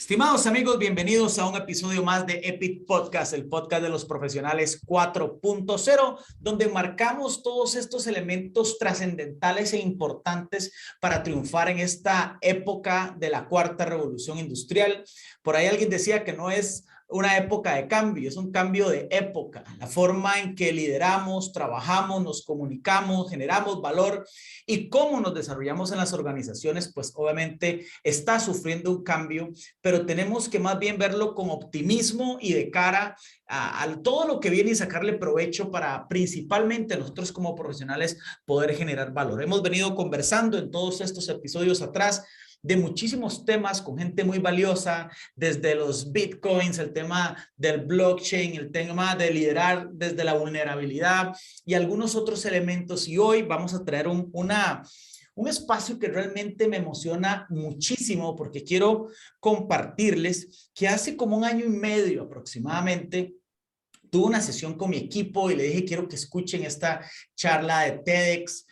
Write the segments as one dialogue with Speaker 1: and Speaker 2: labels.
Speaker 1: Estimados amigos, bienvenidos a un episodio más de Epic Podcast, el podcast de los profesionales 4.0, donde marcamos todos estos elementos trascendentales e importantes para triunfar en esta época de la cuarta revolución industrial. Por ahí alguien decía que no es una época de cambio, es un cambio de época. La forma en que lideramos, trabajamos, nos comunicamos, generamos valor y cómo nos desarrollamos en las organizaciones, pues obviamente está sufriendo un cambio, pero tenemos que más bien verlo con optimismo y de cara a todo lo que viene y sacarle provecho para principalmente nosotros como profesionales poder generar valor. Hemos venido conversando en todos estos episodios atrás de muchísimos temas con gente muy valiosa, desde los bitcoins, el tema del blockchain, el tema de liderar desde la vulnerabilidad y algunos otros elementos. Y hoy vamos a traer un espacio que realmente me emociona muchísimo porque quiero compartirles que hace como un año y medio aproximadamente tuve una sesión con mi equipo y le dije, quiero que escuchen esta charla de TEDx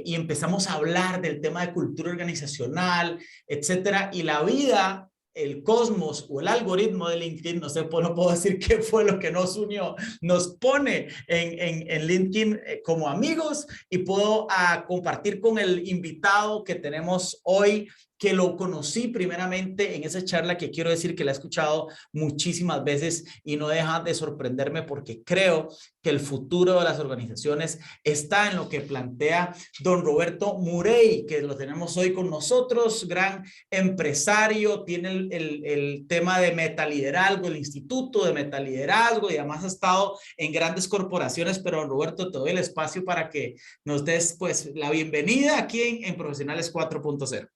Speaker 1: y empezamos a hablar del tema de cultura organizacional, etcétera. Y la vida, el cosmos o el algoritmo de LinkedIn, no sé, no puedo decir qué fue lo que nos unió, nos pone en LinkedIn como amigos y puedo compartir con el invitado que tenemos hoy, que lo conocí primeramente en esa charla que quiero decir que la he escuchado muchísimas veces y no deja de sorprenderme porque creo que el futuro de las organizaciones está en lo que plantea don Roberto Murray, que lo tenemos hoy con nosotros, gran empresario, tiene el tema de metaliderazgo, el Instituto de Metaliderazgo y además ha estado en grandes corporaciones, pero don Roberto, te doy el espacio para que nos des pues la bienvenida aquí en Profesionales 4.0.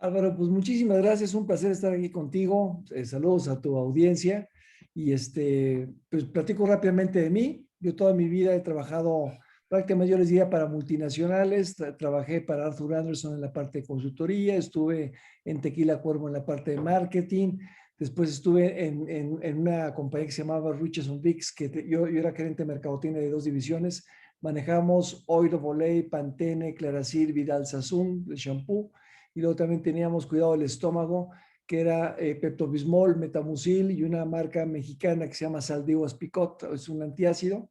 Speaker 2: Álvaro, pues muchísimas gracias, un placer estar aquí contigo. Saludos a tu audiencia y pues platico rápidamente de mí. Yo toda mi vida he trabajado prácticamente, yo les diría, para multinacionales. Trabajé para Arthur Andersen en la parte de consultoría, estuve en Tequila Cuervo en la parte de marketing, después estuve en una compañía que se llamaba Richardson Dix, que yo era gerente de mercadotecnia de 2 divisiones. Manejamos Oil of Olay, Pantene, Claracil, Vidal Sassoon, el shampoo. Y luego también teníamos cuidado del estómago, que era Pepto-Bismol, Metamucil y una marca mexicana que se llama Saldivas Picot, es un antiácido.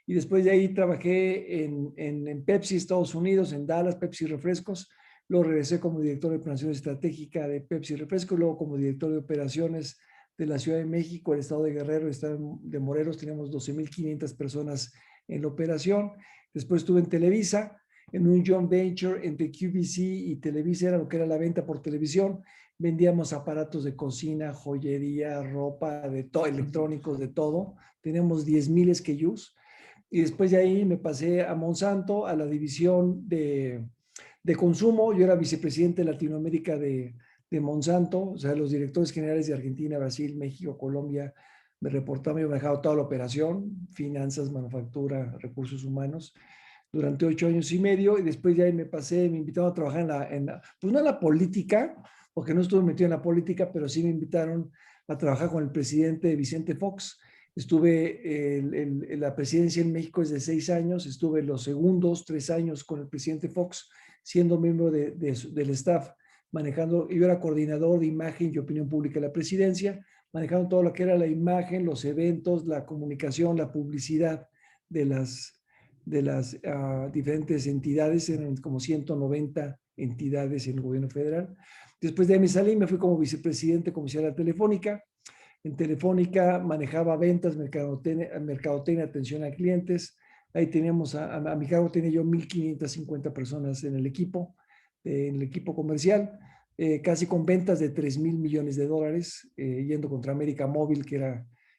Speaker 2: Y después de ahí trabajé en Pepsi, Estados Unidos, en Dallas, Pepsi Refrescos. Luego regresé como director de operación estratégica de Pepsi Refrescos, luego como director de operaciones de la Ciudad de México, el estado de Guerrero, el estado de Morelos, teníamos 12,500 personas en la operación. Después estuve en Televisa, en un joint venture entre QVC y Televisa, era lo que era la venta por televisión. Vendíamos aparatos de cocina, joyería, ropa, de todo, electrónicos, de todo. Teníamos 10,000 SKUs. Y después de ahí me pasé a Monsanto, a la división de consumo. Yo era vicepresidente de Latinoamérica de Monsanto, o sea, los directores generales de Argentina, Brasil, México, Colombia, me reportaban, yo manejaba toda la operación, finanzas, manufactura, recursos humanos, durante 8 años y medio, y después ya me pasé, me invitaron a trabajar pues no en la política, porque no estuve metido en la política, pero sí me invitaron a trabajar con el presidente Vicente Fox. Estuve en la presidencia en México desde 6 años, estuve los segundos 3 años con el presidente Fox, siendo miembro del staff, manejando, yo era coordinador de imagen y opinión pública de la presidencia, manejando todo lo que era la imagen, los eventos, la comunicación, la publicidad de las diferentes entidades. Eran como 190 entidades en el gobierno federal. Después de ahí me salí, me fui como vicepresidente comercial de Telefónica. En Telefónica manejaba ventas, mercadotecnia, atención a clientes. Ahí teníamos, a mi cargo tenía yo 1,550 personas en el equipo comercial, casi con ventas de 3,000 millones de dólares, yendo contra América Móvil, que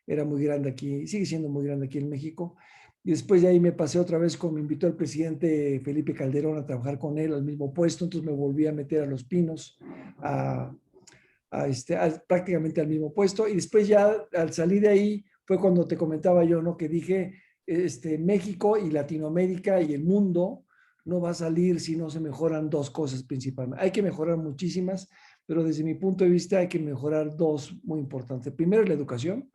Speaker 2: era muy grande aquí, sigue siendo muy grande aquí en México. Y después de ahí me pasé otra vez, como me invitó el presidente Felipe Calderón a trabajar con él al mismo puesto, entonces me volví a meter a Los Pinos, prácticamente al mismo puesto. Y después ya al salir de ahí fue cuando te comentaba yo, ¿no? Que dije, México y Latinoamérica y el mundo no va a salir si no se mejoran 2 cosas principalmente. Hay que mejorar muchísimas, pero desde mi punto de vista hay que mejorar 2 muy importantes. Primero, la educación.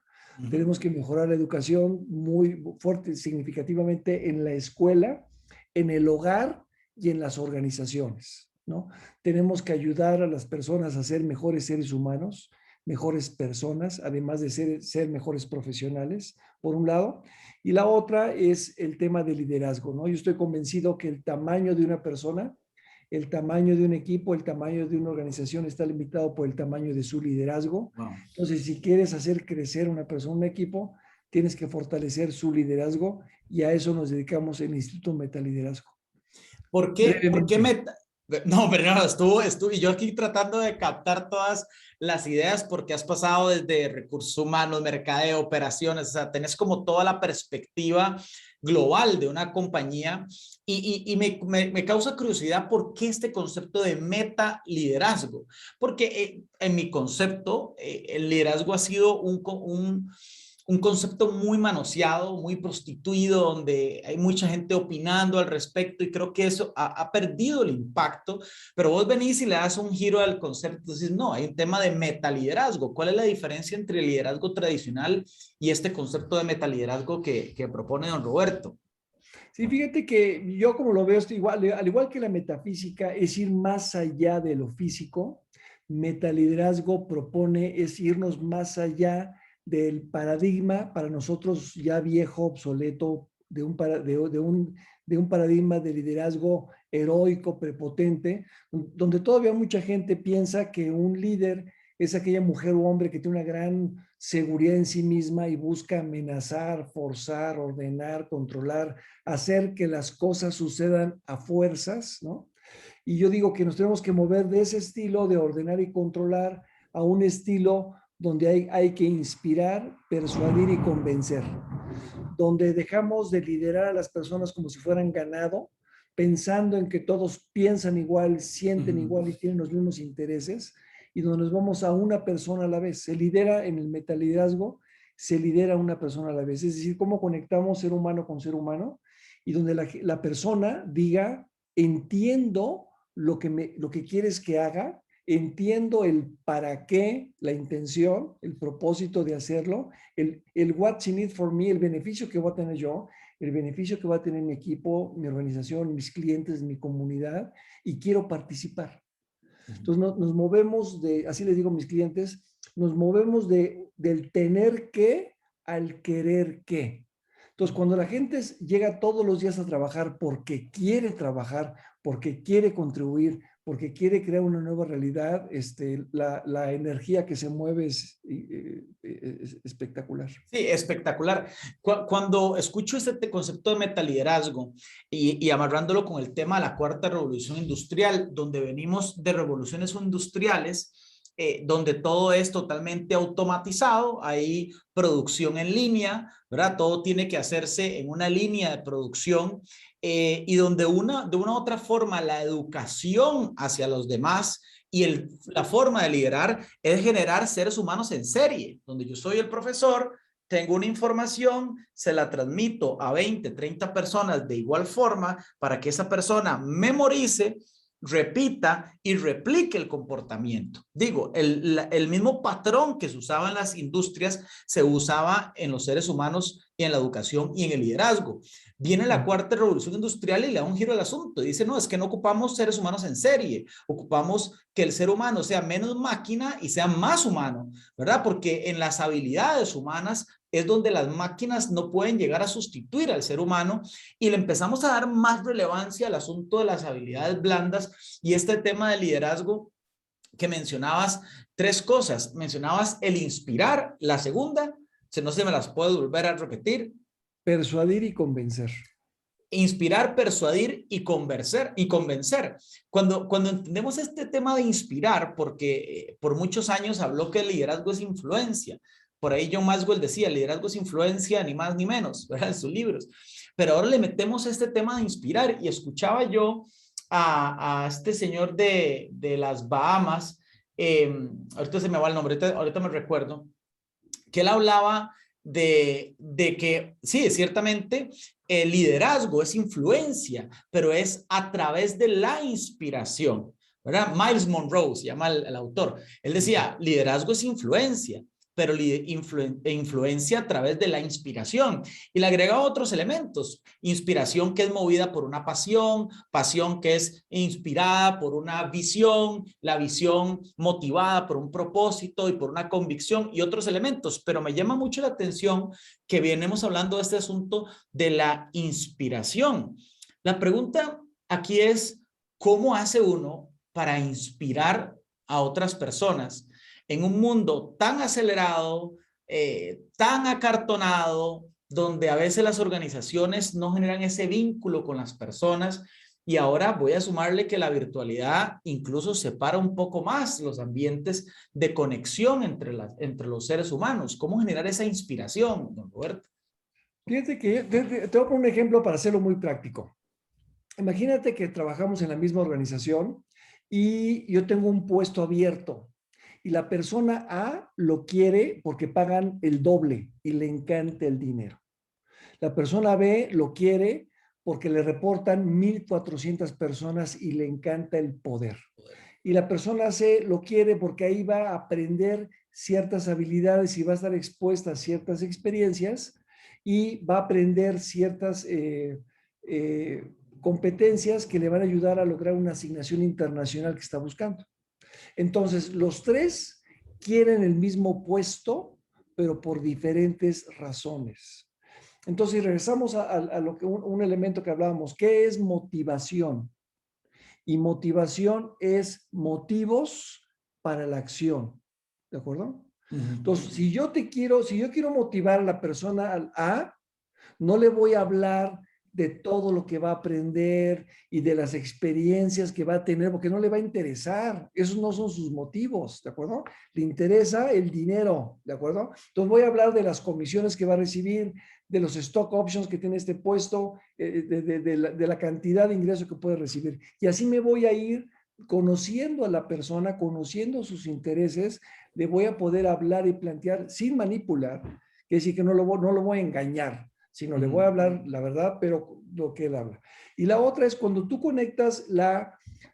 Speaker 2: Tenemos que mejorar la educación muy fuerte, significativamente en la escuela, en el hogar y en las organizaciones. ¿no? Tenemos que ayudar a las personas a ser mejores seres humanos, mejores personas, además de ser mejores profesionales, por un lado. Y la otra es el tema de liderazgo, ¿no? Yo estoy convencido que el tamaño de una persona, el tamaño de un equipo, el tamaño de una organización está limitado por el tamaño de su liderazgo.
Speaker 1: Wow.
Speaker 2: Entonces, si quieres hacer crecer una persona, un equipo, tienes que fortalecer su liderazgo y a eso nos dedicamos en el Instituto Metaliderazgo.
Speaker 1: Por qué
Speaker 2: Brevemente.
Speaker 1: meta? No, pero no, y yo aquí tratando de captar todas las ideas porque has pasado desde recursos humanos, mercadeo, operaciones, o sea, tenés como toda la perspectiva global de una compañía y me causa curiosidad por qué este concepto de meta liderazgo, porque en mi concepto el liderazgo ha sido un concepto muy manoseado, muy prostituido, donde hay mucha gente opinando al respecto y creo que eso ha perdido el impacto, pero vos venís y le das un giro al concepto, entonces no, hay un tema de metaliderazgo. ¿Cuál es la diferencia entre el liderazgo tradicional y este concepto de metaliderazgo que propone don Roberto?
Speaker 2: Sí, fíjate que yo como lo veo, esto igual, al igual que la metafísica, es ir más allá de lo físico. Metaliderazgo propone es irnos más allá del paradigma para nosotros ya viejo, obsoleto, de un paradigma de liderazgo heroico, prepotente, donde todavía mucha gente piensa que un líder es aquella mujer o hombre que tiene una gran seguridad en sí misma y busca amenazar, forzar, ordenar, controlar, hacer que las cosas sucedan a fuerzas, ¿no? Y yo digo que nos tenemos que mover de ese estilo de ordenar y controlar a un estilo donde hay que inspirar, persuadir y convencer, donde dejamos de liderar a las personas como si fueran ganado, pensando en que todos piensan igual, sienten igual y tienen los mismos intereses, y donde nos vamos a una persona a la vez. Se lidera en el metaliderazgo, se lidera a una persona a la vez, es decir, cómo conectamos ser humano con ser humano, y donde la persona diga, entiendo lo que quieres que haga, entiendo el para qué, la intención, el propósito de hacerlo, el what's in it for me, el beneficio que voy a tener yo, el beneficio que va a tener mi equipo, mi organización, mis clientes, mi comunidad, y quiero participar. Entonces nos movemos de, así les digo a mis clientes, nos movemos del tener que al querer que. Entonces, cuando la gente llega todos los días a trabajar, porque quiere contribuir, porque quiere crear una nueva realidad, la energía que se mueve es espectacular.
Speaker 1: Sí, espectacular. Cuando escucho este concepto de metaliderazgo y amarrándolo con el tema de la cuarta revolución industrial, donde venimos de revoluciones industriales, donde todo es totalmente automatizado, hay producción en línea, ¿verdad? Todo tiene que hacerse en una línea de producción y donde de una u otra forma la educación hacia los demás y la forma de liderar es generar seres humanos en serie, donde yo soy el profesor, tengo una información, se la transmito a 20, 30 personas de igual forma para que esa persona memorice, repita y replique el comportamiento. Digo, el mismo patrón que se usaba en las industrias se usaba en los seres humanos y en la educación y en el liderazgo. Viene la cuarta revolución industrial y le da un giro al asunto. Dice, no, es que no ocupamos seres humanos en serie, ocupamos que el ser humano sea menos máquina y sea más humano, ¿verdad? Porque en las habilidades humanas es donde las máquinas no pueden llegar a sustituir al ser humano y le empezamos a dar más relevancia al asunto de las habilidades blandas y este tema de liderazgo que mencionabas tres cosas. Mencionabas el inspirar, la segunda, si no se me las puedo volver a repetir.
Speaker 2: Persuadir y convencer.
Speaker 1: Inspirar, persuadir y convencer. Cuando entendemos este tema de inspirar, porque por muchos años habló que el liderazgo es influencia. Por ahí John Maxwell decía, el liderazgo es influencia, ni más ni menos, ¿verdad? En sus libros. Pero ahora le metemos este tema de inspirar y escuchaba yo a este señor de las Bahamas, ahorita se me va el nombre, ahorita me recuerdo, que él hablaba de que sí, ciertamente el liderazgo es influencia, pero es a través de la inspiración, ¿verdad? Miles Monroe se llama el autor. Él decía, liderazgo es influencia, pero influencia a través de la inspiración. Y le agrega otros elementos. Inspiración que es movida por una pasión, pasión que es inspirada por una visión, la visión motivada por un propósito y por una convicción y otros elementos. Pero me llama mucho la atención que venimos hablando de este asunto de la inspiración. La pregunta aquí es, ¿cómo hace uno para inspirar a otras personas en un mundo tan acelerado, tan acartonado, donde a veces las organizaciones no generan ese vínculo con las personas? Y ahora voy a sumarle que la virtualidad incluso separa un poco más los ambientes de conexión entre los seres humanos. ¿Cómo generar esa inspiración, don Roberto?
Speaker 2: Fíjate que te voy a poner un ejemplo para hacerlo muy práctico. Imagínate que trabajamos en la misma organización y yo tengo un puesto abierto y la persona A lo quiere porque pagan el doble y le encanta el dinero. La persona B lo quiere porque le reportan 1,400 personas y le encanta el poder. Y la persona C lo quiere porque ahí va a aprender ciertas habilidades y va a estar expuesta a ciertas experiencias y va a aprender ciertas competencias que le van a ayudar a lograr una asignación internacional que está buscando. Entonces, los tres quieren el mismo puesto, pero por diferentes razones. Entonces, regresamos a lo que un elemento que hablábamos, ¿qué es motivación? Y motivación es motivos para la acción, ¿de acuerdo? Entonces, si yo quiero motivar a la persona al A, no le voy a hablar de todo lo que va a aprender y de las experiencias que va a tener, porque no le va a interesar. Esos no son sus motivos, ¿de acuerdo? Le interesa el dinero, ¿de acuerdo? Entonces voy a hablar de las comisiones que va a recibir, de los stock options que tiene este puesto, de la cantidad de ingresos que puede recibir. Y así me voy a ir conociendo a la persona, conociendo sus intereses, le voy a poder hablar y plantear sin manipular, que decir que no lo voy a engañar, sino le voy a hablar la verdad, pero lo que él habla. Y la otra es cuando tú conectas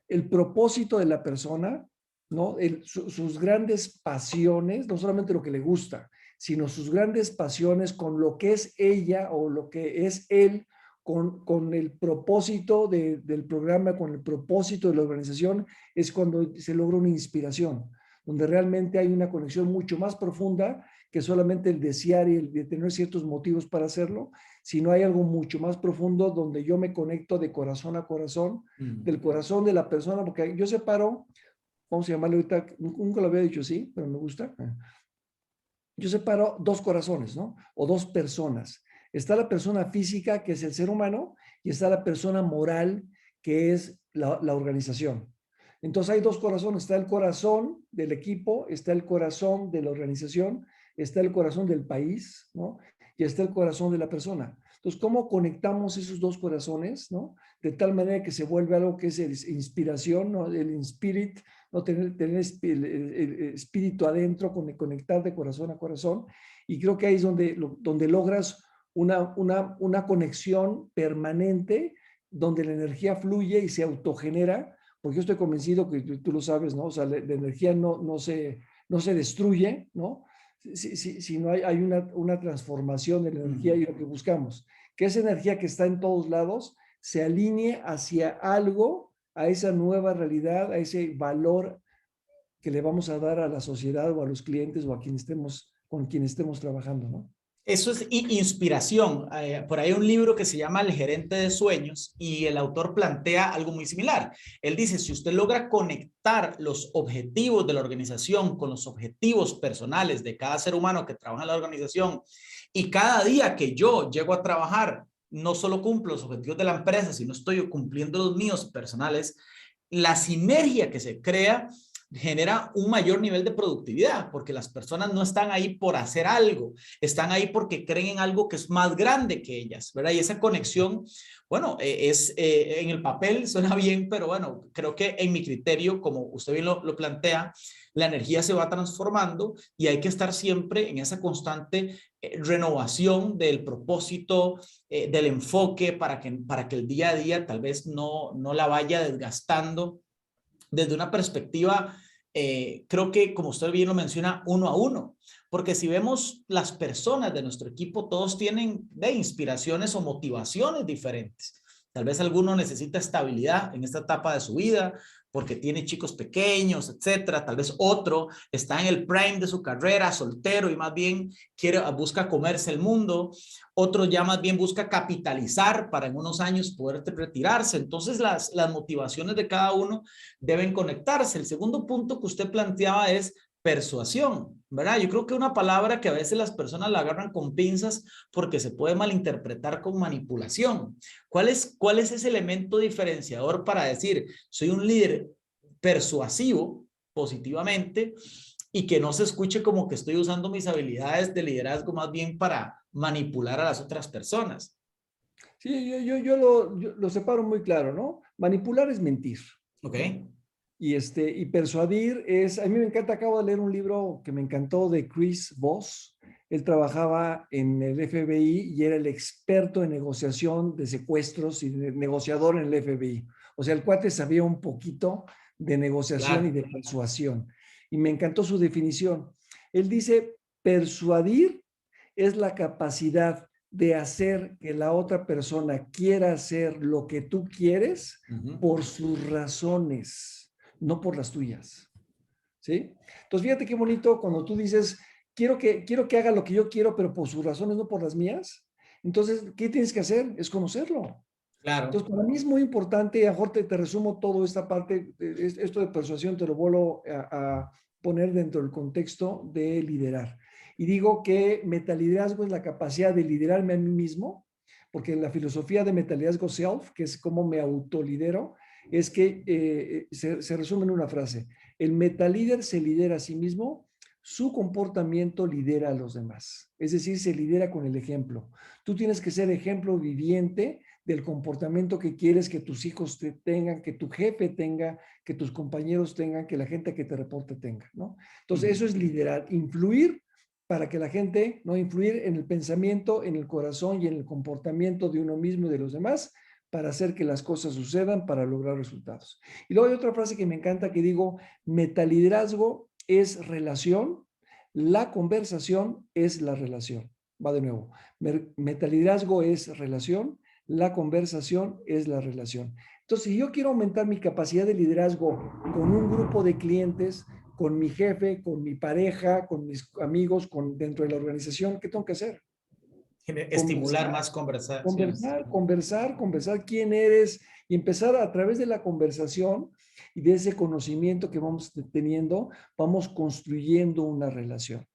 Speaker 2: el propósito de la persona, ¿no? Sus grandes pasiones, no solamente lo que le gusta, sino sus grandes pasiones con lo que es ella o lo que es él, con el propósito del programa, con el propósito de la organización, es cuando se logra una inspiración, donde realmente hay una conexión mucho más profunda que solamente el desear y el de tener ciertos motivos para hacerlo, sino hay algo mucho más profundo donde yo me conecto de corazón a corazón, del corazón de la persona, porque yo separo, vamos a llamarlo ahorita, nunca lo había dicho así, pero me gusta. Yo separo dos corazones, ¿no? O dos personas. Está la persona física, que es el ser humano, y está la persona moral, que es la organización. Entonces hay dos corazones, está el corazón del equipo, está el corazón de la organización, está el corazón del país, ¿no? Y está el corazón de la persona. Entonces, ¿cómo conectamos esos dos corazones, ¿no? De tal manera que se vuelve algo que es inspiración, ¿no? El spirit, ¿no? Tener el espíritu adentro, conectar de corazón a corazón. Y creo que ahí es donde logras una conexión permanente, donde la energía fluye y se autogenera, porque yo estoy convencido que tú lo sabes, ¿no? O sea, la energía no se destruye, ¿no? Si no hay una transformación de la energía y lo que buscamos, que esa energía que está en todos lados se alinee hacia algo, a esa nueva realidad, a ese valor que le vamos a dar a la sociedad o a los clientes o a con quien estemos trabajando, ¿no?
Speaker 1: Eso es inspiración. Por ahí hay un libro que se llama El gerente de sueños y el autor plantea algo muy similar. Él dice, si usted logra conectar los objetivos de la organización con los objetivos personales de cada ser humano que trabaja en la organización, y cada día que yo llego a trabajar, no solo cumplo los objetivos de la empresa, sino estoy cumpliendo los míos personales, la sinergia que se crea genera un mayor nivel de productividad, porque las personas no están ahí por hacer algo, están ahí porque creen en algo que es más grande que ellas, ¿verdad? Y esa conexión, bueno, en el papel suena bien, pero bueno, creo que en mi criterio, como usted bien lo plantea, la energía se va transformando y hay que estar siempre en esa constante renovación del propósito, del enfoque, para que el día a día tal vez no la vaya desgastando desde una perspectiva creo que, como usted bien lo menciona, uno a uno. Porque si vemos las personas de nuestro equipo, todos tienen de inspiraciones o motivaciones diferentes. Tal vez alguno necesita estabilidad en esta etapa de su vida porque tiene chicos pequeños, etcétera. Tal vez otro está en el prime de su carrera, soltero y más bien busca comerse el mundo. Otro ya más bien busca capitalizar para en unos años poder retirarse. Entonces las motivaciones de cada uno deben conectarse. El segundo punto que usted planteaba es persuasión, ¿verdad? Yo creo que una palabra que a veces las personas la agarran con pinzas porque se puede malinterpretar con manipulación. ¿Cuál es ese elemento diferenciador para decir, soy un líder persuasivo positivamente y que no se escuche como que estoy usando mis habilidades de liderazgo más bien para manipular a las otras personas?
Speaker 2: Sí, yo lo separo muy claro, ¿no? Manipular es mentir.
Speaker 1: Ok.
Speaker 2: Y persuadir es, a mí me encanta, acabo de leer un libro que me encantó de Chris Voss. Él trabajaba en el FBI y era el experto en negociación de secuestros y negociador en el FBI. O sea, el cuate sabía un poquito de negociación y
Speaker 1: Claro.
Speaker 2: de persuasión. Y me encantó su definición. Él dice, persuadir es la capacidad de hacer que la otra persona quiera hacer lo que tú quieres por sus razones, no por las tuyas. ¿Sí? Entonces, fíjate qué bonito cuando tú dices, quiero que haga lo que yo quiero, pero por sus razones, no por las mías. Entonces, ¿qué tienes que hacer? Es conocerlo.
Speaker 1: Claro.
Speaker 2: Entonces, para mí es muy importante, a mejor te resumo toda esta parte, esto de persuasión te lo vuelvo a poner dentro del contexto de liderar. Y digo que metaliderazgo es la capacidad de liderarme a mí mismo, porque la filosofía de metaliderazgo self, que es cómo me autolidero, es que se resume en una frase. El metalíder se lidera a sí mismo, su comportamiento lidera a los demás. Es decir, se lidera con el ejemplo. Tú tienes que ser ejemplo viviente del comportamiento que quieres que tus hijos tengan, que tu jefe tenga, que tus compañeros tengan, que la gente que te reporte tenga, ¿no? Entonces, eso es liderar, influir para que la gente, ¿no? Influir en el pensamiento, en el corazón y en el comportamiento de uno mismo y de los demás para hacer que las cosas sucedan, para lograr resultados. Y luego hay otra frase que me encanta que digo, metaliderazgo es relación, la conversación es la relación. Va de nuevo, metaliderazgo es relación, la conversación es la relación. Entonces, si yo quiero aumentar mi capacidad de liderazgo con un grupo de clientes, con mi jefe, con mi pareja, con mis amigos, dentro de la organización, ¿qué tengo que hacer?
Speaker 1: Estimular más conversaciones.
Speaker 2: Conversar quién eres y empezar a través de la conversación y de ese conocimiento que vamos teniendo, vamos construyendo una relación.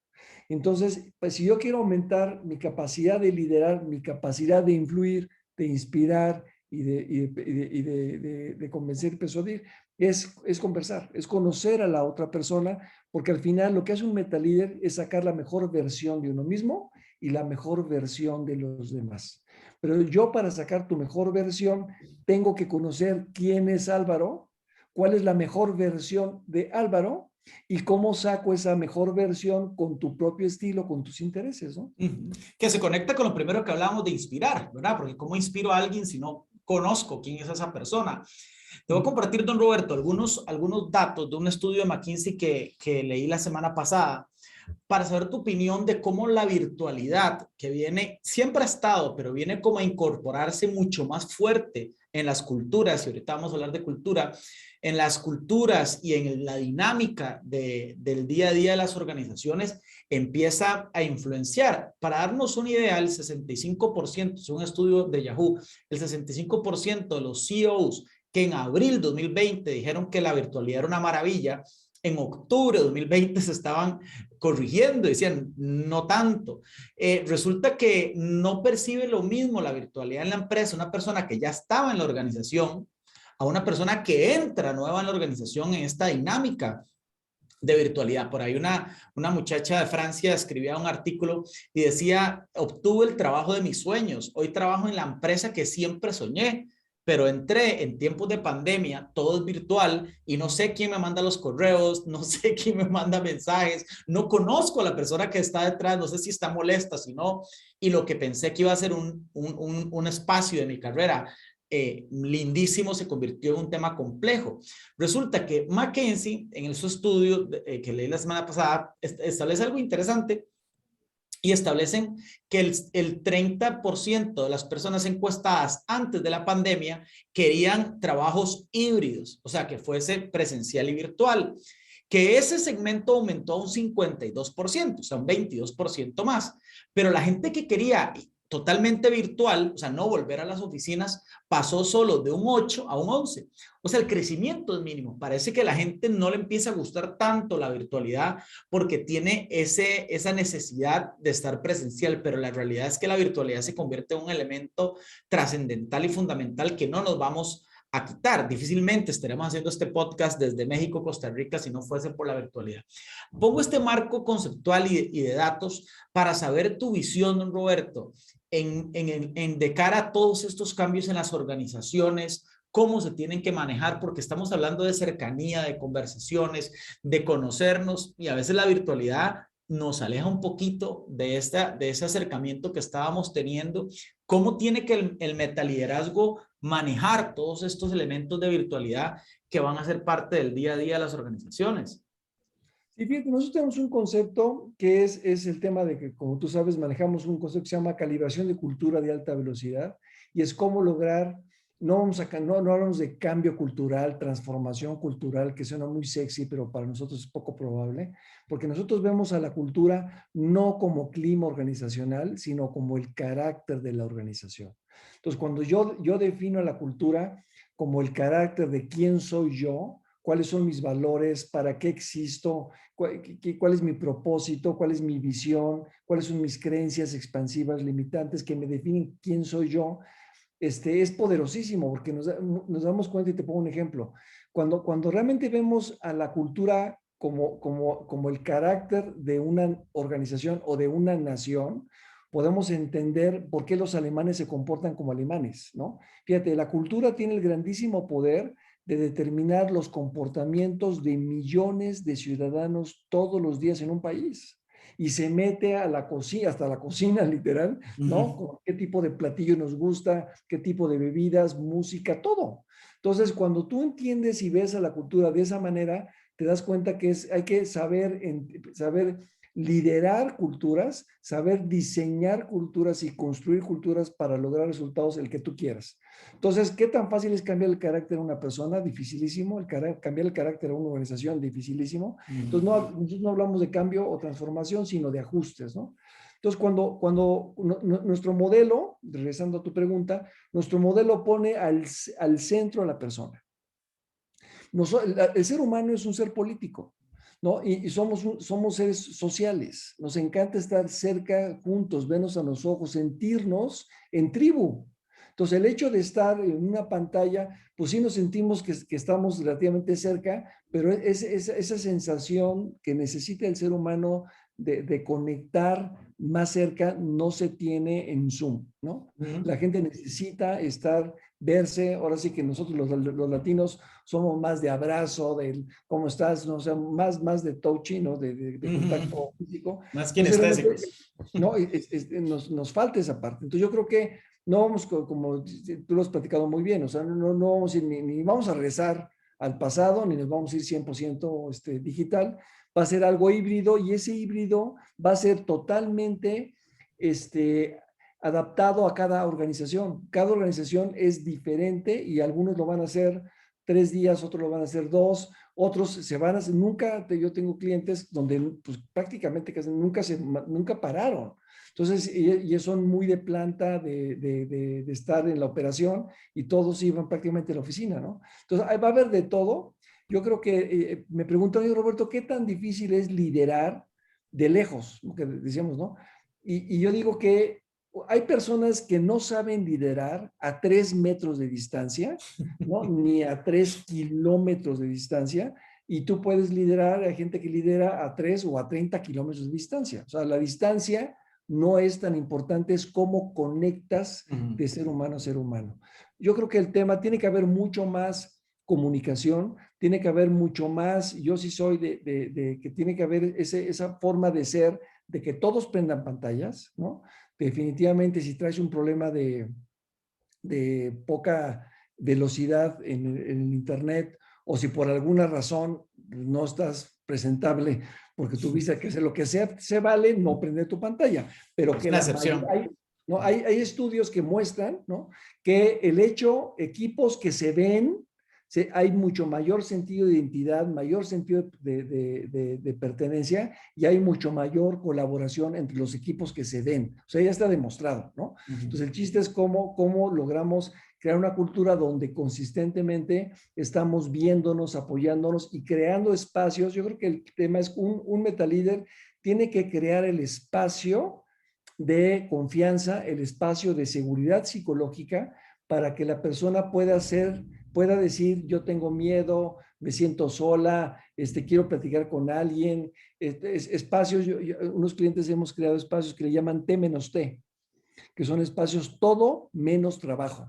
Speaker 2: Entonces, pues si yo quiero aumentar mi capacidad de liderar, mi capacidad de influir, de inspirar y de convencer y persuadir, es conversar, es conocer a la otra persona, porque al final lo que hace un metalíder es sacar la mejor versión de uno mismo y la mejor versión de los demás. Pero yo para sacar tu mejor versión tengo que conocer quién es Álvaro, cuál es la mejor versión de Álvaro y cómo saco esa mejor versión con tu propio estilo, con tus intereses, ¿no?
Speaker 1: Que se conecta con lo primero que hablábamos de inspirar, ¿verdad? Porque ¿cómo inspiro a alguien si no conozco quién es esa persona? Te voy a compartir, don Roberto, algunos datos de un estudio de McKinsey que leí la semana pasada para saber tu opinión de cómo la virtualidad, que siempre ha estado, pero viene como a incorporarse mucho más fuerte en las culturas, y ahorita vamos a hablar de cultura, en las culturas y en la dinámica del día a día de las organizaciones, empieza a influenciar. Para darnos una idea, el 65%, es un estudio de Yahoo, el 65% de los CEOs que en abril 2020 dijeron que la virtualidad era una maravilla, en octubre de 2020 se estaban corrigiendo, decían, no tanto. Resulta que no percibe lo mismo la virtualidad en la empresa una persona que ya estaba en la organización a una persona que entra nueva en la organización en esta dinámica de virtualidad. Por ahí una muchacha de Francia escribía un artículo y decía, obtuve el trabajo de mis sueños, hoy trabajo en la empresa que siempre soñé, pero entré en tiempos de pandemia, todo es virtual y no sé quién me manda los correos, no sé quién me manda mensajes, no conozco a la persona que está detrás, no sé si está molesta, si no, y lo que pensé que iba a ser un espacio de mi carrera lindísimo se convirtió en un tema complejo. Resulta que McKinsey, en su estudio que leí la semana pasada, establece algo interesante y establecen que el 30% de las personas encuestadas antes de la pandemia querían trabajos híbridos, o sea, que fuese presencial y virtual, que ese segmento aumentó a un 52%, o sea, un 22% más, pero la gente que quería totalmente virtual, o sea, no volver a las oficinas, pasó solo de un 8 a un 11. O sea, el crecimiento es mínimo. Parece que a la gente no le empieza a gustar tanto la virtualidad porque tiene esa necesidad de estar presencial, pero la realidad es que la virtualidad se convierte en un elemento trascendental y fundamental que no nos vamos a quitar. Difícilmente estaremos haciendo este podcast desde México, Costa Rica, si no fuese por la virtualidad. Pongo este marco conceptual y de datos para saber tu visión, don Roberto, de cara a todos estos cambios en las organizaciones, cómo se tienen que manejar, porque estamos hablando de cercanía, de conversaciones, de conocernos, y a veces la virtualidad nos aleja un poquito de ese acercamiento que estábamos teniendo. ¿Cómo tiene que el metaliderazgo manejar todos estos elementos de virtualidad que van a ser parte del día a día de las organizaciones?
Speaker 2: Sí, fíjate, nosotros tenemos un concepto que es el tema de que, como tú sabes, manejamos un concepto que se llama calibración de cultura de alta velocidad y es cómo lograr, no hablamos de cambio cultural, transformación cultural, que suena muy sexy, pero para nosotros es poco probable, porque nosotros vemos a la cultura no como clima organizacional, sino como el carácter de la organización. Entonces, cuando yo defino a la cultura como el carácter de quién soy yo, cuáles son mis valores, para qué existo, cuál es mi propósito, cuál es mi visión, cuáles son mis creencias expansivas, limitantes, que me definen quién soy yo, es poderosísimo porque nos damos cuenta y te pongo un ejemplo. Cuando realmente vemos a la cultura como el carácter de una organización o de una nación, podemos entender por qué los alemanes se comportan como alemanes, ¿no? Fíjate, la cultura tiene el grandísimo poder de determinar los comportamientos de millones de ciudadanos todos los días en un país. Y se mete a la cocina, hasta la cocina literal, ¿no? Con qué tipo de platillo nos gusta, qué tipo de bebidas, música, todo. Entonces, cuando tú entiendes y ves a la cultura de esa manera, te das cuenta que hay que saber liderar culturas, saber diseñar culturas y construir culturas para lograr resultados el que tú quieras. Entonces, ¿qué tan fácil es cambiar el carácter de una persona? Dificilísimo. Cambiar el carácter de una organización, dificilísimo. Entonces, nosotros no hablamos de cambio o transformación, sino de ajustes, ¿no? Entonces, cuando nuestro modelo, regresando a tu pregunta, nuestro modelo pone al centro a la persona. El ser humano es un ser político, ¿no? Y somos seres sociales. Nos encanta estar cerca, juntos, vernos a los ojos, sentirnos en tribu. Entonces, el hecho de estar en una pantalla, pues sí nos sentimos que estamos relativamente cerca, pero esa sensación que necesita el ser humano de conectar más cerca no se tiene en Zoom, ¿no? La gente necesita verse, ahora sí que nosotros los latinos somos más de abrazo, de cómo estás, no, o sea, más de touchy, ¿no? De contacto físico.
Speaker 1: Más
Speaker 2: Entonces,
Speaker 1: kinestésicos.
Speaker 2: no, nos falta esa parte. Entonces yo creo que no vamos, como tú lo has platicado muy bien, o sea, no vamos a ir, ni vamos a regresar al pasado, ni nos vamos a ir 100% digital, va a ser algo híbrido y ese híbrido va a ser totalmente adaptado a cada organización. Cada organización es diferente y algunos lo van a hacer 3 días, otros lo van a hacer 2, otros se van a hacer, yo tengo clientes donde pues, prácticamente nunca pararon. Entonces, y son muy de planta de estar en la operación y todos iban prácticamente a la oficina, ¿no? Entonces, va a haber de todo. Yo creo que me preguntan, Roberto, ¿qué tan difícil es liderar de lejos? Lo que decíamos, ¿no? Y yo digo que hay personas que no saben liderar a 3 metros de distancia, ¿no? Ni a 3 kilómetros de distancia, y tú puedes liderar a gente que lidera a 3 o a 30 kilómetros de distancia. O sea, la distancia no es tan importante, es cómo conectas de ser humano a ser humano. Yo creo que el tema tiene que haber mucho más comunicación, tiene que haber mucho más, yo sí soy de que tiene que haber esa forma de ser, de que todos prendan pantallas, ¿no? Definitivamente si traes un problema de poca velocidad en el internet, o si por alguna razón no estás presentable porque tuviste que hacer lo que sea, se vale no prender tu pantalla, pero
Speaker 1: Es
Speaker 2: que
Speaker 1: una excepción.
Speaker 2: hay estudios que muestran, ¿no?, que el hecho, equipos que se ven, hay mucho mayor sentido de identidad, mayor sentido de pertenencia, y hay mucho mayor colaboración entre los equipos que se ven. O sea, ya está demostrado, ¿no? Entonces, el chiste es cómo logramos crear una cultura donde consistentemente estamos viéndonos, apoyándonos y creando espacios. Yo creo que el tema es un metalíder tiene que crear el espacio de confianza, el espacio de seguridad psicológica para que la persona pueda decir, yo tengo miedo, me siento sola, quiero platicar con alguien. Espacios, unos clientes hemos creado espacios que le llaman T-T, que son espacios todo menos trabajo.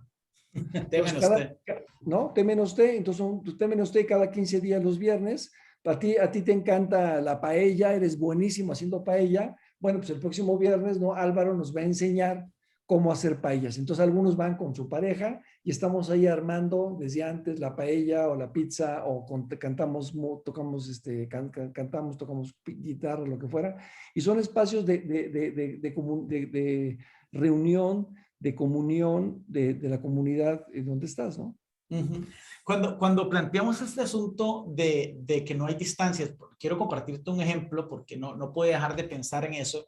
Speaker 2: Entonces, ¿no? T-T, entonces T-T cada 15 días los viernes. A ti te encanta la paella, eres buenísimo haciendo paella. Bueno, pues el próximo viernes, ¿no?, Álvaro nos va a enseñar cómo hacer paellas. Entonces, algunos van con su pareja y estamos ahí armando desde antes la paella o la pizza, o cantamos, tocamos guitarra, lo que fuera. Y son espacios de reunión, de comunión de la comunidad en donde estás, ¿no?
Speaker 1: Cuando planteamos este asunto de que no hay distancias, quiero compartirte un ejemplo porque no puedo dejar de pensar en eso.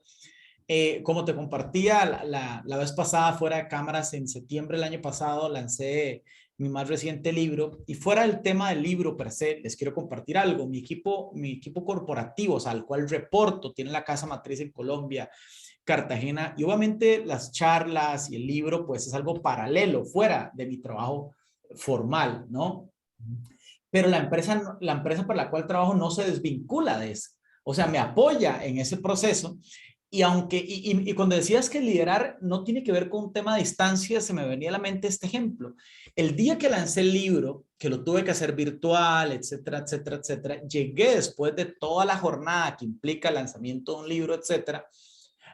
Speaker 1: Como te compartía la vez pasada fuera de cámaras, en septiembre del año pasado lancé mi más reciente libro, y fuera del tema del libro per se, les quiero compartir algo. Mi equipo corporativo, o sea, al cual reporto, tiene la casa matriz en Colombia, Cartagena, y obviamente las charlas y el libro pues es algo paralelo, fuera de mi trabajo formal, ¿no? Pero la empresa para la cual trabajo no se desvincula de eso. O sea, me apoya en ese proceso. Y cuando decías que liderar no tiene que ver con un tema de distancia, se me venía a la mente este ejemplo. El día que lancé el libro, que lo tuve que hacer virtual, etcétera, etcétera, etcétera, llegué después de toda la jornada que implica el lanzamiento de un libro, etcétera,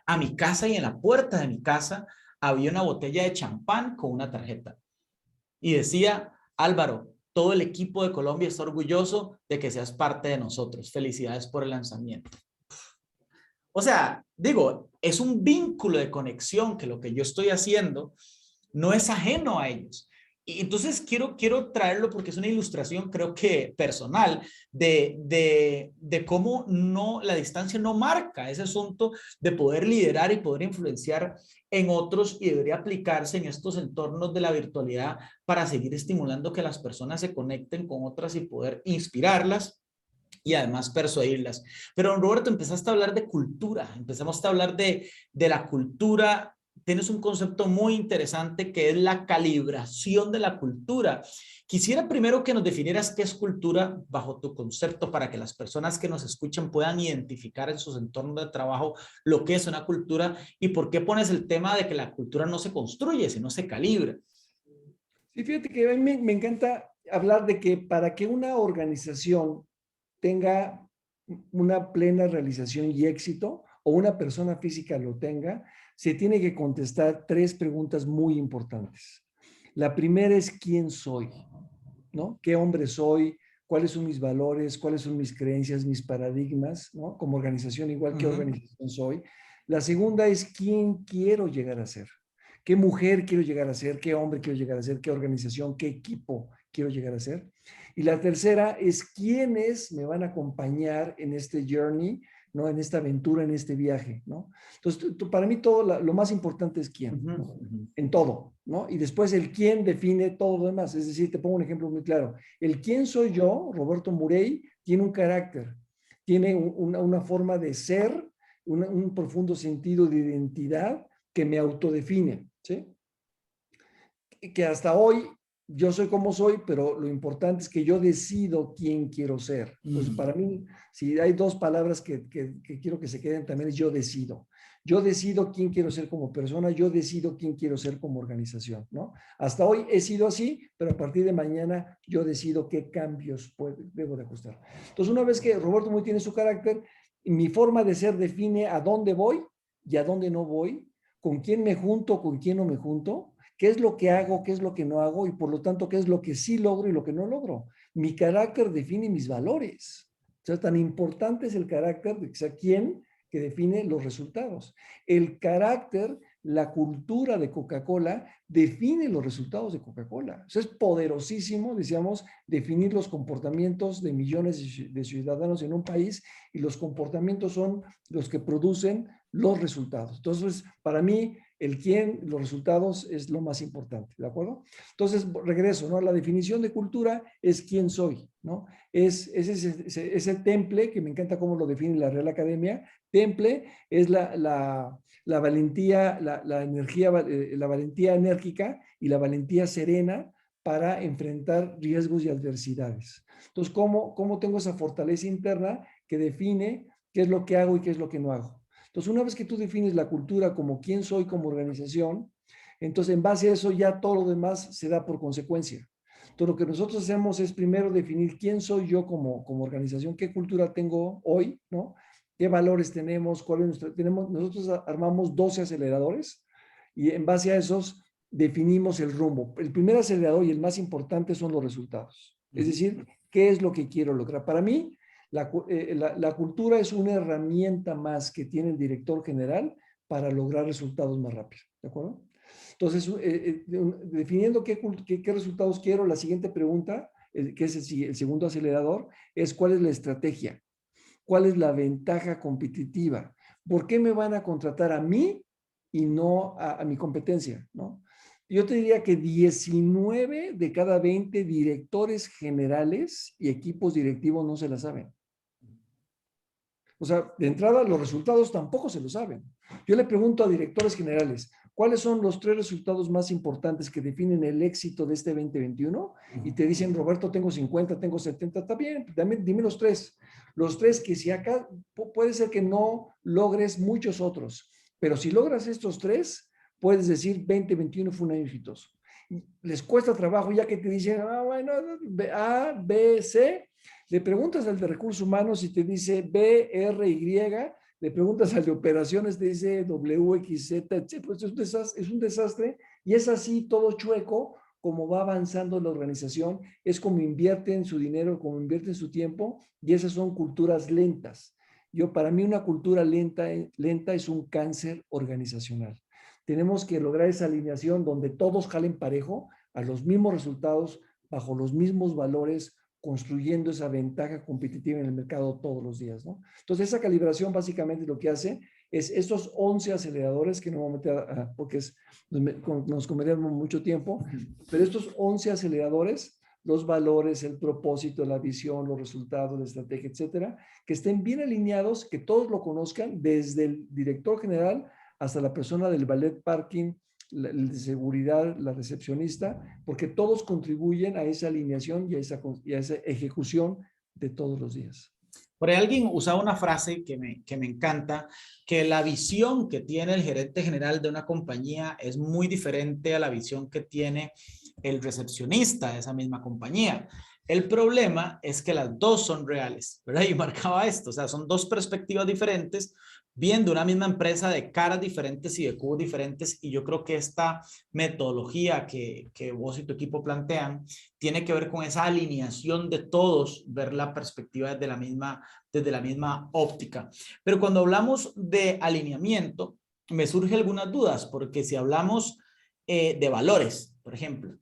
Speaker 1: a mi casa, y en la puerta de mi casa había una botella de champán con una tarjeta. Y decía: Álvaro, todo el equipo de Colombia está orgulloso de que seas parte de nosotros. Felicidades por el lanzamiento. O sea, digo, es un vínculo de conexión que lo que yo estoy haciendo no es ajeno a ellos. Y entonces quiero traerlo porque es una ilustración, creo que personal, de cómo la distancia no marca ese asunto de poder liderar y poder influenciar en otros, y debería aplicarse en estos entornos de la virtualidad para seguir estimulando que las personas se conecten con otras y poder inspirarlas y además persuadirlas. Pero, Roberto, empezaste a hablar de cultura, empezamos a hablar de la cultura. Tienes un concepto muy interesante que es la calibración de la cultura. Quisiera primero que nos definieras qué es cultura bajo tu concepto, para que las personas que nos escuchan puedan identificar en sus entornos de trabajo lo que es una cultura, y por qué pones el tema de que la cultura no se construye, sino se calibra.
Speaker 2: Sí, fíjate que a mí me encanta hablar de que para que una organización tenga una plena realización y éxito, o una persona física lo tenga, se tiene que contestar 3 preguntas muy importantes. La primera es: ¿quién soy? ¿No? ¿Qué hombre soy? ¿Cuáles son mis valores? ¿Cuáles son mis creencias, mis paradigmas? ¿No? Como organización, igual, ¿qué organización soy? La segunda es: ¿quién quiero llegar a ser? ¿Qué mujer quiero llegar a ser? ¿Qué hombre quiero llegar a ser? ¿Qué organización? ¿Qué equipo quiero llegar a ser? Y la tercera es: ¿quiénes me van a acompañar en este journey, ¿no? En esta aventura, en este viaje, ¿no? Entonces, para mí lo más importante es quién, ¿no? En todo, ¿no? Y después el quién define todo lo demás. Es decir, te pongo un ejemplo muy claro. El quién soy yo, Roberto Murey, tiene un carácter, tiene una forma de ser, un profundo sentido de identidad que me autodefine, ¿sí? Que hasta hoy yo soy como soy, pero lo importante es que yo decido quién quiero ser. Entonces, para mí, si hay 2 palabras que quiero que se queden también, es yo decido. Yo decido quién quiero ser como persona, yo decido quién quiero ser como organización, ¿no? Hasta hoy he sido así, pero a partir de mañana yo decido qué cambios debo de ajustar. Entonces, una vez que Roberto Muy tiene su carácter, mi forma de ser define a dónde voy y a dónde no voy, con quién me junto, con quién no me junto, qué es lo que hago, qué es lo que no hago y por lo tanto qué es lo que sí logro y lo que no logro. Mi carácter define mis valores. O sea, tan importante es el carácter de que sea quien que define los resultados. El carácter, la cultura de Coca-Cola define los resultados de Coca-Cola. O sea, es poderosísimo, decíamos, definir los comportamientos de millones de ciudadanos en un país y los comportamientos son los que producen los resultados. Entonces, para mí, el quién, los resultados es lo más importante, ¿de acuerdo? Entonces, regreso, ¿no? La definición de cultura es quién soy, ¿no? Es ese temple, que me encanta cómo lo define la Real Academia. Temple es la valentía, la energía, la valentía enérgica y la valentía serena para enfrentar riesgos y adversidades. Entonces, ¿cómo tengo esa fortaleza interna que define qué es lo que hago y qué es lo que no hago? Entonces, una vez que tú defines la cultura como quién soy como organización, entonces en base a eso ya todo lo demás se da por consecuencia. Entonces, lo que nosotros hacemos es primero definir quién soy yo como organización, qué cultura tengo hoy, ¿no? ¿Qué valores tenemos? ¿Cuál es nuestra? Nosotros armamos 12 aceleradores y en base a esos definimos el rumbo. El primer acelerador y el más importante son los resultados. Es decir, ¿qué es lo que quiero lograr? Para mí, la cultura es una herramienta más que tiene el director general para lograr resultados más rápido, ¿de acuerdo? Entonces, definiendo qué resultados quiero, la siguiente pregunta, que es el segundo acelerador, es cuál es la estrategia, cuál es la ventaja competitiva, por qué me van a contratar a mí y no a mi competencia, ¿no? Yo te diría que 19 de cada 20 directores generales y equipos directivos no se la saben. O sea, de entrada, los resultados tampoco se lo saben. Yo le pregunto a directores generales, ¿cuáles son los 3 resultados más importantes que definen el éxito de este 2021? Y te dicen, Roberto, tengo 50, tengo 70, está bien, dime los 3. Los 3 que si acá puede ser que no logres muchos otros, pero si logras estos 3, puedes decir 2021 fue un año exitoso. Les cuesta trabajo ya que te dicen, bueno, A, B, C. Le preguntas al de recursos humanos y te dice B, R, Y. Le preguntas al de operaciones, te dice W, X, Z, etc. Pues es un desastre y es así todo chueco como va avanzando la organización. Es como invierten su dinero, como invierten su tiempo y esas son culturas lentas. Para mí una cultura lenta es un cáncer organizacional. Tenemos que lograr esa alineación donde todos jalen parejo a los mismos resultados, bajo los mismos valores, construyendo esa ventaja competitiva en el mercado todos los días, ¿no? Entonces, esa calibración básicamente lo que hace es estos 11 aceleradores que normalmente, porque nos comeríamos mucho tiempo, pero estos 11 aceleradores, los valores, el propósito, la visión, los resultados, la estrategia, etcétera, que estén bien alineados, que todos lo conozcan, desde el director general hasta la persona del ballet parking, el de seguridad, la recepcionista, porque todos contribuyen a esa alineación y a esa ejecución de todos los días.
Speaker 1: Por ahí alguien usaba una frase que me encanta, que la visión que tiene el gerente general de una compañía es muy diferente a la visión que tiene el recepcionista de esa misma compañía. El problema es que las dos son reales, ¿verdad? Y marcaba esto, o sea, son dos perspectivas diferentes, viendo una misma empresa de caras diferentes y de cubos diferentes, y yo creo que esta metodología que vos y tu equipo plantean tiene que ver con esa alineación de todos, ver la perspectiva desde la misma óptica. Pero cuando hablamos de alineamiento, me surgen algunas dudas, porque si hablamos de valores, por ejemplo,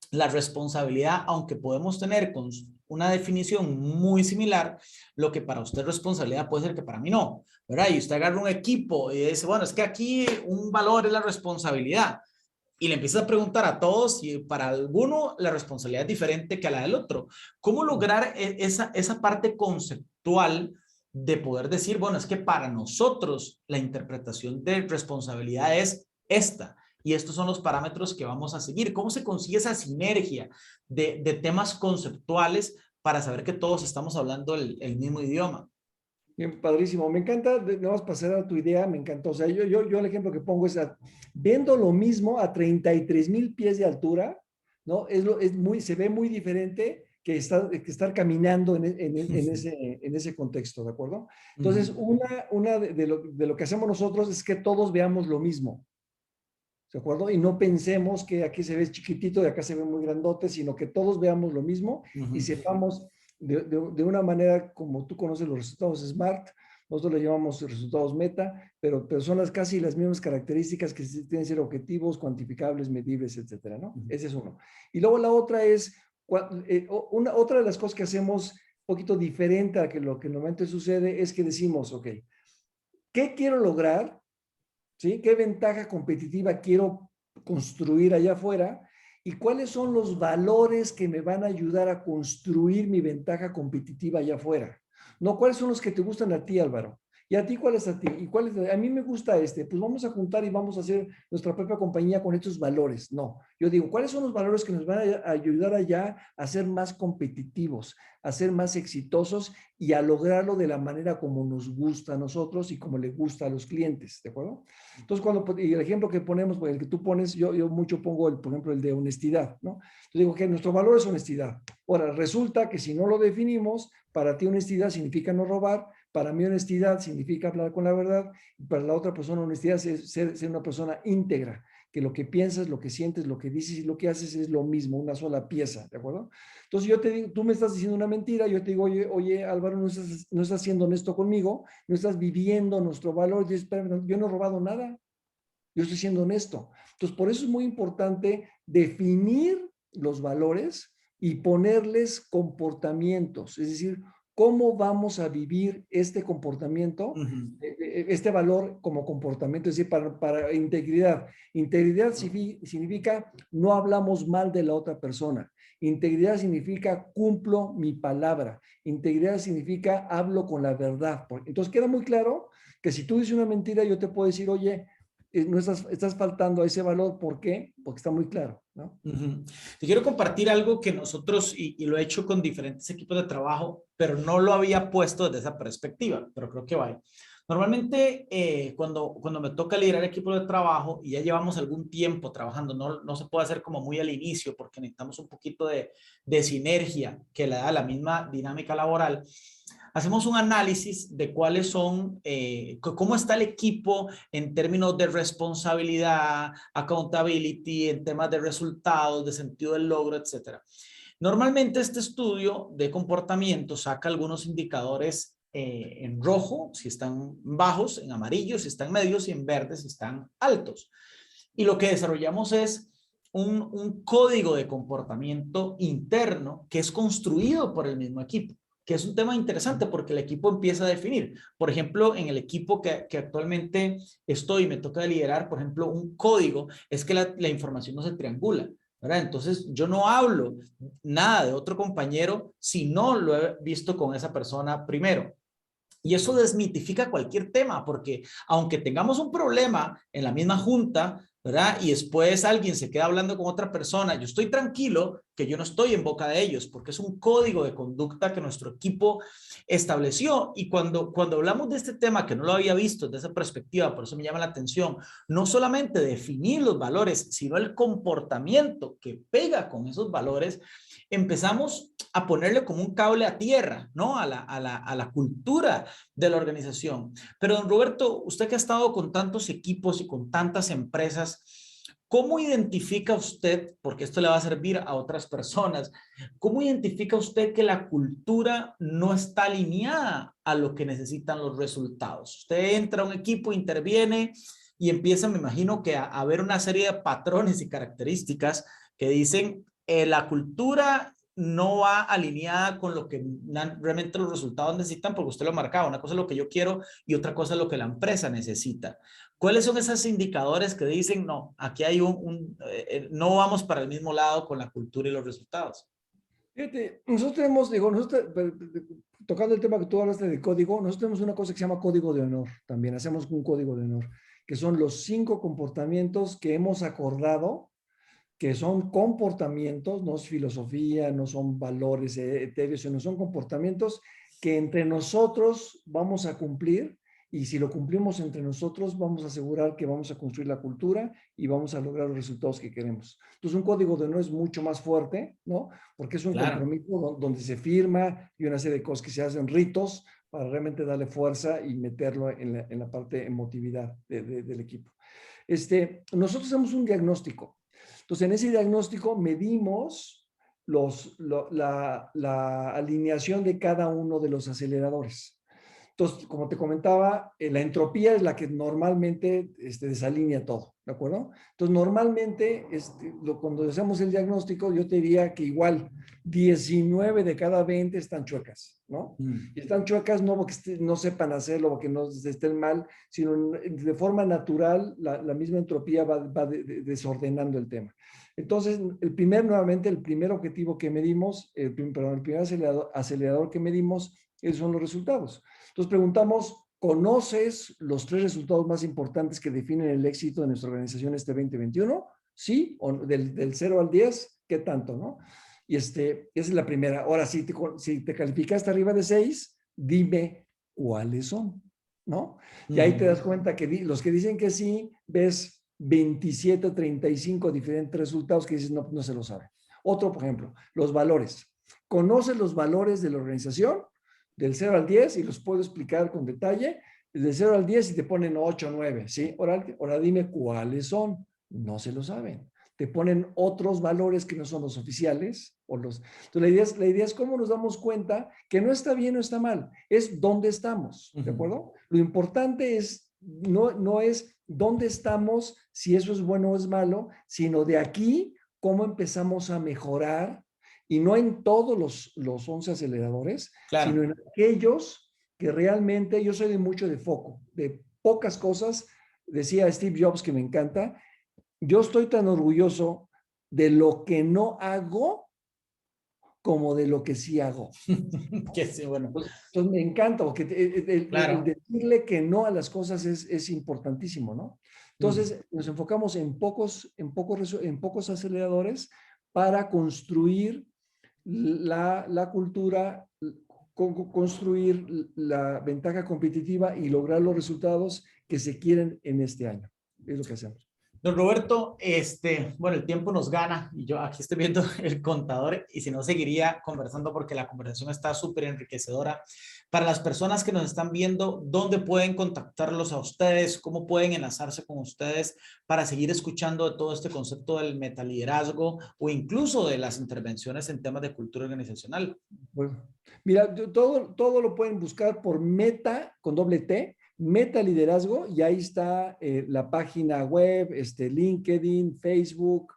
Speaker 1: la responsabilidad, aunque podemos tener con una definición muy similar, lo que para usted es responsabilidad puede ser que para mí no, ¿verdad? Y usted agarra un equipo y dice, bueno, es que aquí un valor es la responsabilidad. Y le empiezas a preguntar a todos y para alguno la responsabilidad es diferente que a la del otro. ¿Cómo lograr esa parte conceptual de poder decir, bueno, es que para nosotros la interpretación de responsabilidad es esta? Y estos son los parámetros que vamos a seguir. ¿Cómo se consigue esa sinergia de temas conceptuales para saber que todos estamos hablando el mismo idioma?
Speaker 2: Bien, padrísimo. Me encanta, nada más pasar a tu idea, me encantó. O sea, yo el ejemplo que pongo es viendo lo mismo a 33,000 pies de altura, ¿no? Se ve muy diferente que estar caminando en ese contexto, ¿de acuerdo? Entonces, una de lo que hacemos nosotros es que todos veamos lo mismo. ¿de acuerdo? Y no pensemos que aquí se ve chiquitito y acá se ve muy grandote, sino que todos veamos lo mismo y sepamos de una manera como tú conoces los resultados SMART, nosotros le llamamos resultados meta, pero son casi las mismas características que tienen que ser objetivos, cuantificables, medibles, etcétera, ¿no? Ese es uno. Y luego la otra es, otra de las cosas que hacemos un poquito diferente a que lo que normalmente sucede es que decimos, ok, ¿qué quiero lograr? ¿Sí? ¿Qué ventaja competitiva quiero construir allá afuera? ¿Y cuáles son los valores que me van a ayudar a construir mi ventaja competitiva allá afuera? No, ¿cuáles son los que te gustan a ti, Álvaro? ¿Y a ti cuáles a ti? ¿Y cuáles? A mí me gusta este. Pues vamos a juntar y vamos a hacer nuestra propia compañía con estos valores. No, yo digo, ¿cuáles son los valores que nos van a ayudar allá a ser más competitivos, a ser más exitosos y a lograrlo de la manera como nos gusta a nosotros y como le gusta a los clientes? ¿De acuerdo? Entonces, y el ejemplo que ponemos, pues, el que tú pones, yo mucho pongo, por ejemplo, el de honestidad, ¿no? Yo digo que nuestro valor es honestidad. Ahora, resulta que si no lo definimos, para ti honestidad significa no robar, para mí honestidad significa hablar con la verdad, y para la otra persona honestidad es ser una persona íntegra, que lo que piensas, lo que sientes, lo que dices y lo que haces es lo mismo, una sola pieza, ¿de acuerdo? Entonces yo te digo, tú me estás diciendo una mentira, yo te digo, oye Álvaro, no estás siendo honesto conmigo, no estás viviendo nuestro valor, yo no he robado nada, yo estoy siendo honesto. Entonces, por eso es muy importante definir los valores y ponerles comportamientos, es decir, cómo vamos a vivir este comportamiento, este valor como comportamiento, es decir, para integridad. Integridad significa no hablamos mal de la otra persona. Integridad significa cumplo mi palabra. Integridad significa hablo con la verdad. Entonces queda muy claro que si tú dices una mentira, yo te puedo decir, oye, no estás faltando a ese valor. ¿Por qué? Porque está muy claro, ¿no?
Speaker 1: Te quiero compartir algo que nosotros, y lo he hecho con diferentes equipos de trabajo, pero no lo había puesto desde esa perspectiva, pero creo que va. Normalmente, cuando me toca liderar equipos de trabajo y ya llevamos algún tiempo trabajando, no se puede hacer como muy al inicio porque necesitamos un poquito de sinergia que le da la misma dinámica laboral. Hacemos un análisis de cuáles son, cómo está el equipo en términos de responsabilidad, accountability, en temas de resultados, de sentido del logro, etcétera. Normalmente este estudio de comportamiento saca algunos indicadores en rojo si están bajos, en amarillo si están medios y en verde si están altos. Y lo que desarrollamos es un código de comportamiento interno que es construido por el mismo equipo, que es un tema interesante porque el equipo empieza a definir. Por ejemplo, en el equipo que actualmente estoy, me toca liderar, por ejemplo, un código es que la información no se triangula, ¿verdad? Entonces, yo no hablo nada de otro compañero si no lo he visto con esa persona primero. Y eso desmitifica cualquier tema, porque aunque tengamos un problema en la misma junta, ¿verdad? Y después alguien se queda hablando con otra persona, yo estoy tranquilo que yo no estoy en boca de ellos, porque es un código de conducta que nuestro equipo estableció. Y cuando hablamos de este tema, que no lo había visto desde esa perspectiva, por eso me llama la atención, no solamente definir los valores, sino el comportamiento que pega con esos valores, empezamos a ponerle como un cable a tierra, ¿no? A la cultura de la organización. Pero, don Roberto, usted que ha estado con tantos equipos y con tantas empresas, ¿cómo identifica usted, porque esto le va a servir a otras personas, cómo identifica usted que la cultura no está alineada a lo que necesitan los resultados? Usted entra a un equipo, interviene y empieza, me imagino, que a ver una serie de patrones y características que dicen, la cultura no va alineada con lo que realmente los resultados necesitan, porque usted lo marcaba, una cosa es lo que yo quiero y otra cosa es lo que la empresa necesita. ¿Cuáles son esos indicadores que dicen, no, aquí hay no vamos para el mismo lado con la cultura y los resultados?
Speaker 2: Fíjate, nosotros tenemos, digo, tocando el tema que tú hablaste de código, nosotros tenemos una cosa que se llama código de honor, también hacemos un código de honor, que son los 5 comportamientos que hemos acordado, que son comportamientos, no es filosofía, no son valores etéreos, sino son comportamientos que entre nosotros vamos a cumplir, y si lo cumplimos entre nosotros, vamos a asegurar que vamos a construir la cultura y vamos a lograr los resultados que queremos. Entonces, un código de honor es mucho más fuerte, ¿no? Porque es un
Speaker 1: Claro.
Speaker 2: compromiso donde se firma y una serie de cosas que se hacen ritos para realmente darle fuerza y meterlo en la parte emotividad del equipo. Nosotros hacemos un diagnóstico. Entonces, en ese diagnóstico medimos la alineación de cada uno de los aceleradores. Entonces, como te comentaba, la entropía es la que normalmente desalinea todo, ¿de acuerdo? Entonces, normalmente, cuando hacemos el diagnóstico, yo te diría que igual 19 de cada 20 están chuecas, ¿no? Y están chuecas no porque no sepan hacerlo, porque no estén mal, sino de forma natural, la misma entropía va desordenando el tema. Entonces, nuevamente, el primer objetivo que medimos, el primer acelerador que medimos, son los resultados. Entonces preguntamos, ¿conoces los 3 resultados más importantes que definen el éxito de nuestra organización este 2021? ¿Sí? ¿O del 0 al 10? ¿Qué tanto, no? Y esa es la primera. Ahora, si te calificaste arriba de 6, dime cuáles son, ¿no? Y ahí te das cuenta que los que dicen que sí, ves 27 o 35 diferentes resultados que dices, no, no se lo saben. Otro, por ejemplo, los valores. ¿Conoces los valores de la organización? Del 0 al 10 y los puedo explicar con detalle. Del 0 al 10 y te ponen 8 o 9, ¿sí? Ahora dime cuáles son. No se lo saben. Te ponen otros valores que no son los oficiales. Entonces, la idea es cómo nos damos cuenta que no está bien o está mal. Es dónde estamos, ¿de acuerdo? Lo importante no es dónde estamos, si eso es bueno o es malo, sino de aquí cómo empezamos a mejorar, y no en todos los 11 aceleradores,
Speaker 1: Claro.
Speaker 2: sino en aquellos que realmente, yo soy de mucho de foco, de pocas cosas. Decía Steve Jobs, que me encanta, yo estoy tan orgulloso de lo que no hago como de lo que sí hago.
Speaker 1: Que sí, bueno.
Speaker 2: Entonces me encanta, porque
Speaker 1: Claro.
Speaker 2: el decirle que no a las cosas es importantísimo, ¿no? Entonces nos enfocamos en pocos aceleradores para construir la cultura, construir la ventaja competitiva y lograr los resultados que se quieren en este año. Es lo que hacemos.
Speaker 1: Don Roberto, bueno, el tiempo nos gana y yo aquí estoy viendo el contador y si no seguiría conversando porque la conversación está súper enriquecedora. Para las personas que nos están viendo, ¿dónde pueden contactarlos a ustedes? ¿Cómo pueden enlazarse con ustedes para seguir escuchando de todo este concepto del metaliderazgo o incluso de las intervenciones en temas de cultura organizacional?
Speaker 2: Bueno, mira, todo lo pueden buscar por Meta, con doble T, Meta Liderazgo, y ahí está la página web, LinkedIn, Facebook,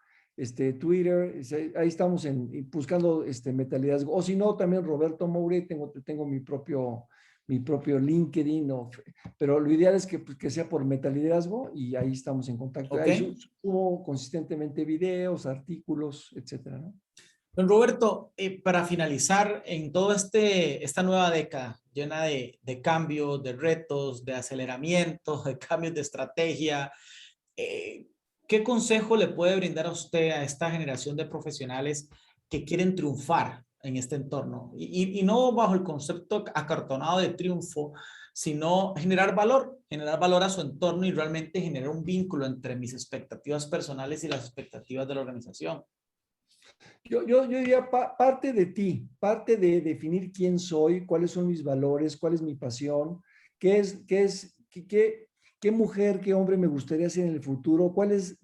Speaker 2: Twitter. Ahí estamos buscando Meta Liderazgo. O si no, también Roberto Moure, tengo mi propio LinkedIn, pero lo ideal es que sea por Meta Liderazgo, y ahí estamos en contacto.
Speaker 1: Ok.
Speaker 2: Ahí subo consistentemente videos, artículos, etcétera, ¿no?
Speaker 1: Don Roberto, para finalizar, en toda esta nueva década llena de cambios, de retos, de aceleramiento, de cambios de estrategia, ¿qué consejo le puede brindar a usted a esta generación de profesionales que quieren triunfar en este entorno? Y no bajo el concepto acartonado de triunfo, sino generar valor a su entorno y realmente generar un vínculo entre mis expectativas personales y las expectativas de la organización.
Speaker 2: Yo diría parte de ti, parte de definir quién soy, cuáles son mis valores, cuál es mi pasión, qué mujer, qué hombre me gustaría ser en el futuro,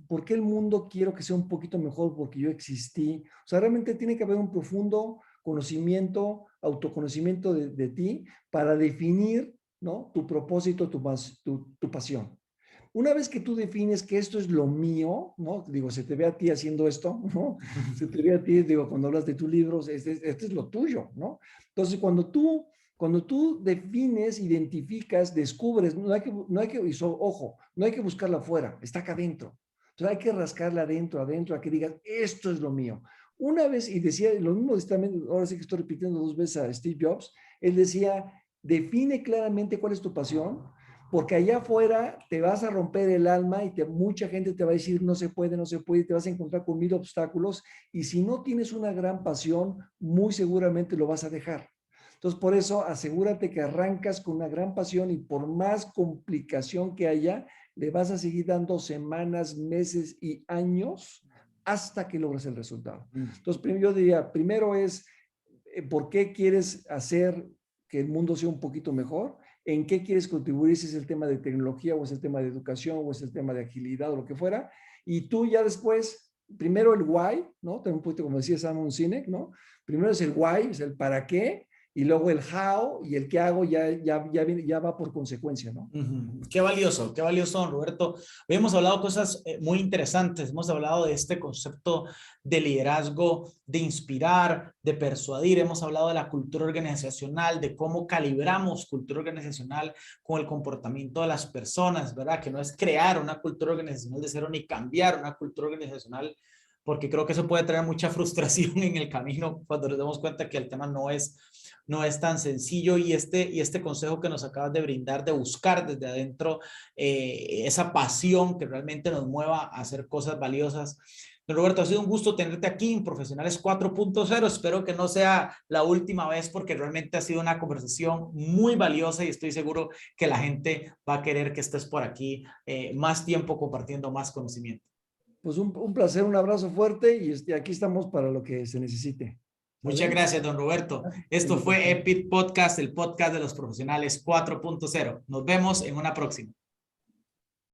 Speaker 2: por qué el mundo quiero que sea un poquito mejor porque yo existí. O sea, realmente tiene que haber un profundo conocimiento, autoconocimiento de ti para definir, ¿no?, tu propósito, tu pasión. Una vez que tú defines que esto es lo mío, ¿no? Digo, se te ve a ti haciendo esto, ¿no? Se te ve a ti, digo, cuando hablas de tus libros, este es lo tuyo, ¿no? Entonces, cuando tú defines, identificas, descubres, ojo, no hay que buscarla afuera, está acá adentro. Entonces hay que rascarla adentro, a que digas, esto es lo mío. Una vez, y decía, lo mismo también, ahora sí que estoy repitiendo 2 veces a Steve Jobs, él decía, define claramente cuál es tu pasión, porque allá afuera te vas a romper el alma y mucha gente te va a decir no se puede, no se puede, y te vas a encontrar con 1000 obstáculos, y si no tienes una gran pasión, muy seguramente lo vas a dejar. Entonces, por eso asegúrate que arrancas con una gran pasión, y por más complicación que haya, le vas a seguir dando semanas, meses y años hasta que logres el resultado. Entonces, yo diría, primero es, ¿por qué quieres hacer que el mundo sea un poquito mejor. ¿En qué quieres contribuir? Si es el tema de tecnología o es el tema de educación o es el tema de agilidad o lo que fuera. Y tú ya después, primero el why, ¿no? También un poquito como decía Simon Sinek, ¿no? Primero es el why, es el para qué, y luego el how y el qué hago ya va por consecuencia, ¿no?
Speaker 1: Qué valioso, don Roberto. Hoy hemos hablado cosas muy interesantes. Hemos hablado de este concepto de liderazgo, de inspirar, de persuadir. Hemos hablado de la cultura organizacional, de cómo calibramos cultura organizacional con el comportamiento de las personas, ¿verdad? Que no es crear una cultura organizacional de cero ni cambiar una cultura organizacional, porque creo que eso puede traer mucha frustración en el camino cuando nos damos cuenta que el tema no es tan sencillo, y este consejo que nos acabas de brindar de buscar desde adentro esa pasión que realmente nos mueva a hacer cosas valiosas. Don Roberto, ha sido un gusto tenerte aquí en Profesionales 4.0. Espero que no sea la última vez, porque realmente ha sido una conversación muy valiosa y estoy seguro que la gente va a querer que estés por aquí más tiempo compartiendo más conocimiento.
Speaker 2: Pues un placer, un abrazo fuerte y aquí estamos para lo que se necesite.
Speaker 1: Muchas
Speaker 2: ¿Vale?
Speaker 1: gracias, don Roberto. Esto fue Epic Podcast, el podcast de los profesionales 4.0. Nos vemos en una próxima.